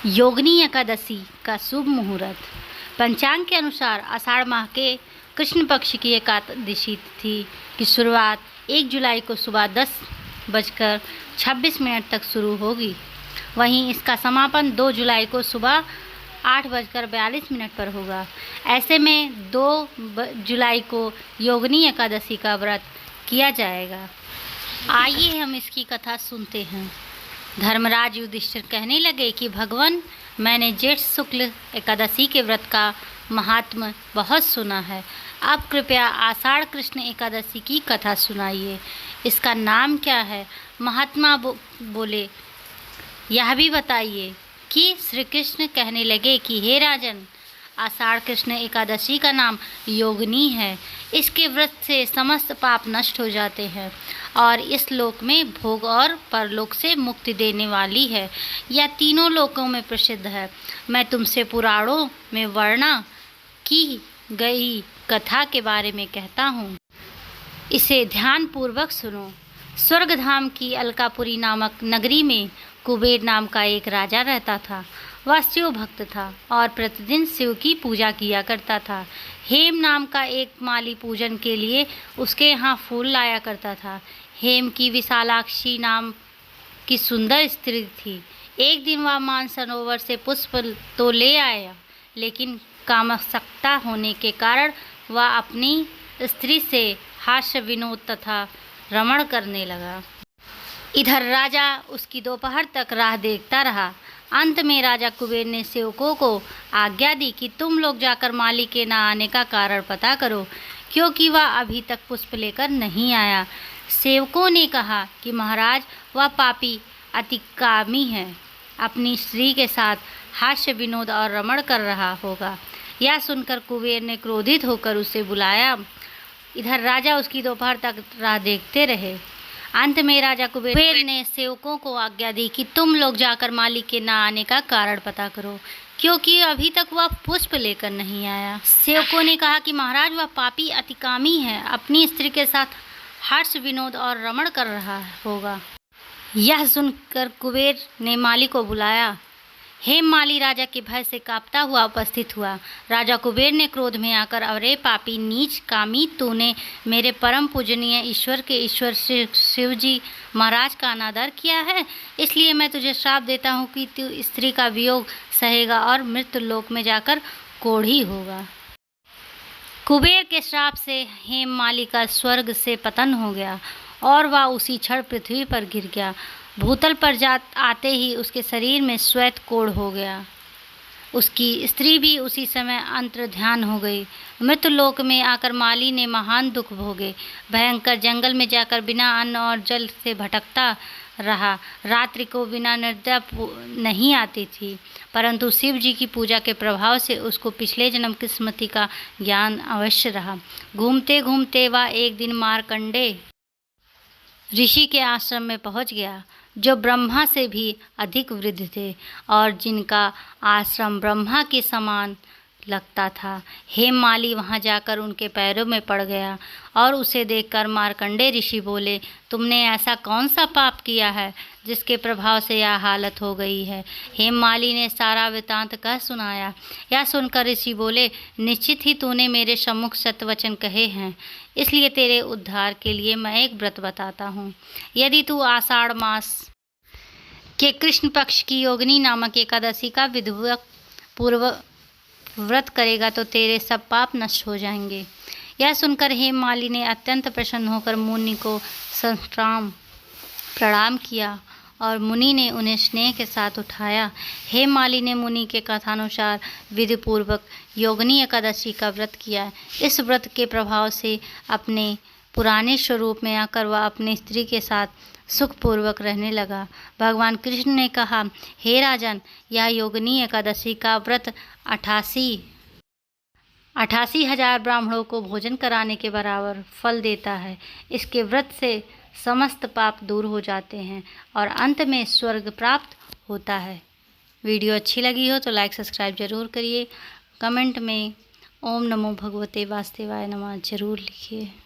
योगिनी एकादशी का शुभ मुहूर्त। पंचांग के अनुसार आषाढ़ माह के कृष्ण पक्ष की एकादशी तिथि की शुरुआत 1 जुलाई को सुबह 10:26 तक शुरू होगी। वहीं इसका समापन 2 जुलाई को सुबह 8:42 पर होगा। ऐसे में 2 जुलाई को योगिनी एकादशी का व्रत किया जाएगा। आइए हम इसकी कथा सुनते हैं। धर्मराज युधिष्ठिर कहने लगे कि भगवान, मैंने जेठ शुक्ल एकादशी के व्रत का महात्म्य बहुत सुना है। अब कृपया आषाढ़ कृष्ण एकादशी की कथा सुनाइए। इसका नाम क्या है? महात्मा बोले, यह भी बताइए। कि श्री कृष्ण कहने लगे कि हे राजन, आषाढ़ कृष्ण एकादशी का नाम योगिनी है। इसके व्रत से समस्त पाप नष्ट हो जाते हैं और इस लोक में भोग और परलोक से मुक्ति देने वाली है। यह तीनों लोकों में प्रसिद्ध है। मैं तुमसे पुराणों में वर्णना की गई कथा के बारे में कहता हूँ, इसे ध्यान पूर्वक सुनो। स्वर्गधाम की अलकापुरी नामक नगरी में कुबेर नाम का एक राजा रहता था। वह शिव भक्त था और प्रतिदिन शिव की पूजा किया करता था। हेम नाम का एक माली पूजन के लिए उसके यहाँ फूल लाया करता था। हेम की विशालाक्षी नाम की सुंदर स्त्री थी। एक दिन वह मानसरोवर से पुष्प तो ले आया, लेकिन कामासक्ता होने के कारण वह अपनी स्त्री से हास्य विनोद तथा रमण करने लगा। इधर राजा उसकी दोपहर तक राह देखता रहा। अंत में राजा कुबेर ने सेवकों को आज्ञा दी कि तुम लोग जाकर माली के न आने का कारण पता करो, क्योंकि वह अभी तक पुष्प लेकर नहीं आया। सेवकों ने कहा कि महाराज, वह पापी अतिकामी है, अपनी स्त्री के साथ हास्य विनोद और रमण कर रहा होगा। यह सुनकर कुबेर ने क्रोधित होकर उसे बुलाया। इधर राजा उसकी दोपहर तक राह देखते रहे। अंत में राजा कुबेर ने सेवकों को आज्ञा दी कि तुम लोग जाकर माली के न आने का कारण पता करो, क्योंकि अभी तक वह पुष्प लेकर नहीं आया। सेवकों ने कहा कि महाराज, वह पापी अतिकामी है, अपनी स्त्री के साथ हर्ष विनोद और रमण कर रहा होगा। यह सुनकर कुबेर ने माली को बुलाया। हेम माली राजा के भय से कांपता हुआ उपस्थित हुआ। राजा कुबेर ने क्रोध में आकर, अरे पापी नीच कामी, तूने मेरे परम पूजनीय ईश्वर के ईश्वर शिव जी महाराज का अनादर किया है, इसलिए मैं तुझे श्राप देता हूँ कि तू स्त्री का वियोग सहेगा और मृत्यु लोक में जाकर कोढ़ी होगा। कुबेर के श्राप से हेम माली का स्वर्ग से पतन हो गया और वह उसी क्षण पृथ्वी पर गिर गया। भूतल पर आते ही उसके शरीर में श्वेत कोढ़ हो गया। उसकी स्त्री भी उसी समय अंतर्ध्यान हो गई। मृत्युलोक में आकर माली ने महान दुख भोगे। भयंकर जंगल में जाकर बिना अन्न और जल से भटकता रहा। रात्रि को बिना निद्रा नहीं आती थी, परंतु शिव जी की पूजा के प्रभाव से उसको पिछले जन्म की स्मृति का ज्ञान अवश्य रहा। घूमते घूमते वह एक दिन मार्कंडेय ऋषि के आश्रम में पहुंच गया, जो ब्रह्मा से भी अधिक वृद्ध थे और जिनका आश्रम ब्रह्मा के समान लगता था। हेम माली वहां जाकर उनके पैरों में पड़ गया और उसे देखकर मार्कंडेय ऋषि बोले, तुमने ऐसा कौन सा पाप किया है जिसके प्रभाव से यह हालत हो गई है? हेम माली ने सारा वृतांत कह सुनाया। यह सुनकर ऋषि बोले, निश्चित ही तूने मेरे सम्मुख सत्य वचन कहे हैं, इसलिए तेरे उद्धार के लिए मैं एक व्रत बताता हूँ। यदि तू आषाढ़ मास के कृष्ण पक्ष की योगिनी नामक एकादशी का विधिवत पूर्व व्रत करेगा तो तेरे सब पाप नष्ट हो जाएंगे। यह सुनकर हेम माली ने अत्यंत प्रसन्न होकर मुनि को साष्टांग प्रणाम किया और मुनि ने उन्हें स्नेह के साथ उठाया। हेम माली ने मुनि के कथानुसार विधि पूर्वक योगिनी एकादशी का व्रत किया। इस व्रत के प्रभाव से अपने पुराने स्वरूप में आकर वह अपनी स्त्री के साथ सुखपूर्वक रहने लगा। भगवान कृष्ण ने कहा, हे राजन, यह योगिनी एकादशी का व्रत 88,000 ब्राह्मणों को भोजन कराने के बराबर फल देता है। इसके व्रत से समस्त पाप दूर हो जाते हैं और अंत में स्वर्ग प्राप्त होता है। वीडियो अच्छी लगी हो तो लाइक सब्सक्राइब जरूर करिए। कमेंट में ओम नमो भगवते वासुदेवाय नमः जरूर लिखिए।